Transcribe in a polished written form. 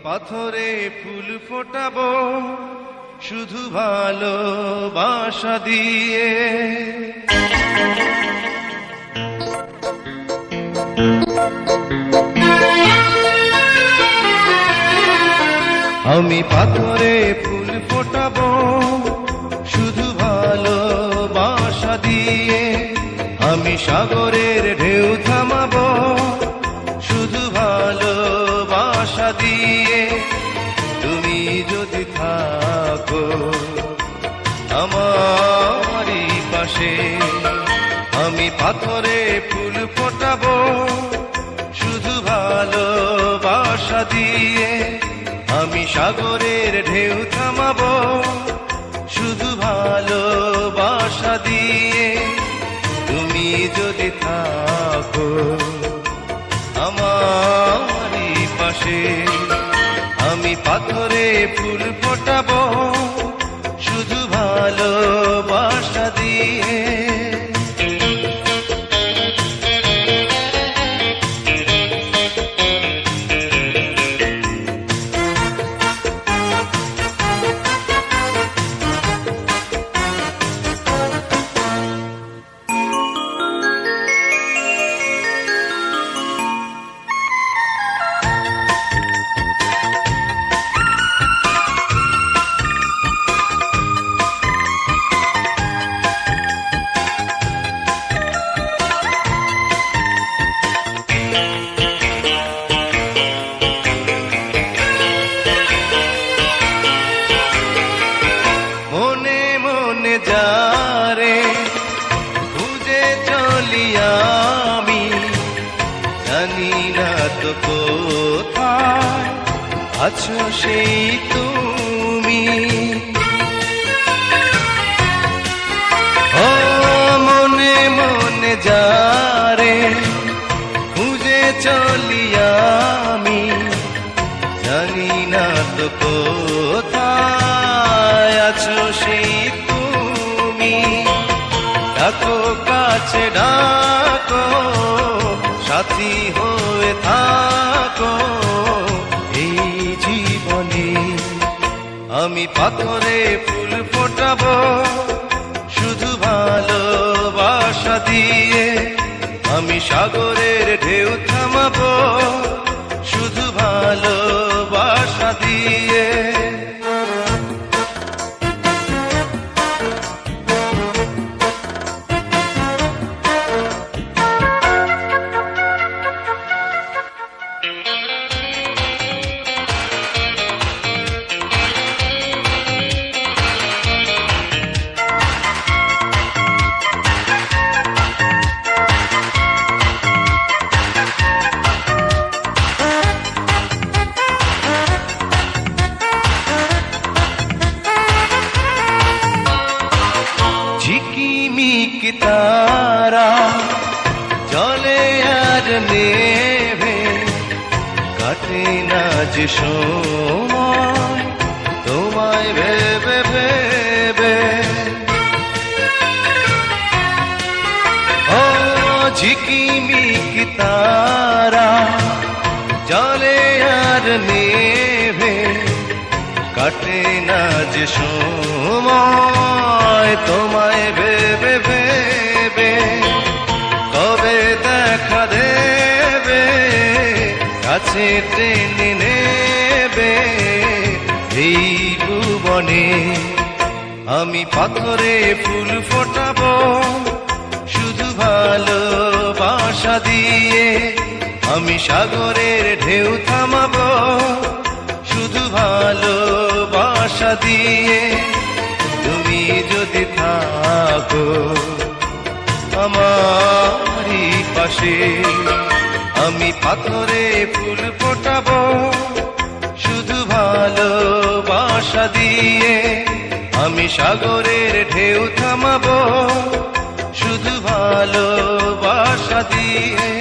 পাথরে ফুল ফোটাবো শুধু ভালোবাসা দিয়ে। আমি পাথরে ফুল ফোটাবো শুধু ভালোবাসা দিয়ে। আমি সাগরের ঢেউ থামাবো শুধু ভালোবাসা দিয়ে। তুমি যদি থাকো আমারই পাশে, আমি পাথরে ফুল ফোটাবো শুধু ভালোবাসা দিয়ে। আমি সাগরের ঢেউ থামাবো শুধু ভালোবাসা দিয়ে। তুমি যদি থাকো আমারই পাশে, আমি পাথরে ফুল ফোটাবো শুধু ভালোবাসা দিয়ে। যারে খুঁজে চলি আমি, জানি না তো কোথায় আছো সেই তুমি। ও মনে মনে যারে খুঁজে চলি আমি, জানি না তো কোথায় আছো সেই তুমি। ডাকো কাছে ডাকো, সাথী হয়ে থাকো এই জীবনে। আমি পাথরে ফুল ফোটাবো শুধু ভালোবাসা দিয়ে। আমি সাগরের ঢেউ থামাবো শুধু ভালোবাসা দিয়ে। ঝিকিমিক তারা জলে আর নেভে, কাটে না যে সময় তোমায় ভেবে ভেবে। ও ঝিকিমিক তারা জলে আর নেভে, কাটে না যে সময় তোমায় ভেবে ভেবে। কবে দেখা দেবে কাছে টেনে নেবে এই ভুবনে। আমি পাথরে ফুল ফোটাবো শুধু ভালোবাসা দিয়ে। আমি সাগরের ঢেউ থামাবো শুধু ভালোবাসা দিয়ে। তুমি যদি থাকো আমারই পাশে, আমি পাথরে ফুল ফোটাবো শুধু ভালোবাসা দিয়ে। আমি সাগরের ঢেউ থামাবো শুধু ভালোবাসা দিয়ে।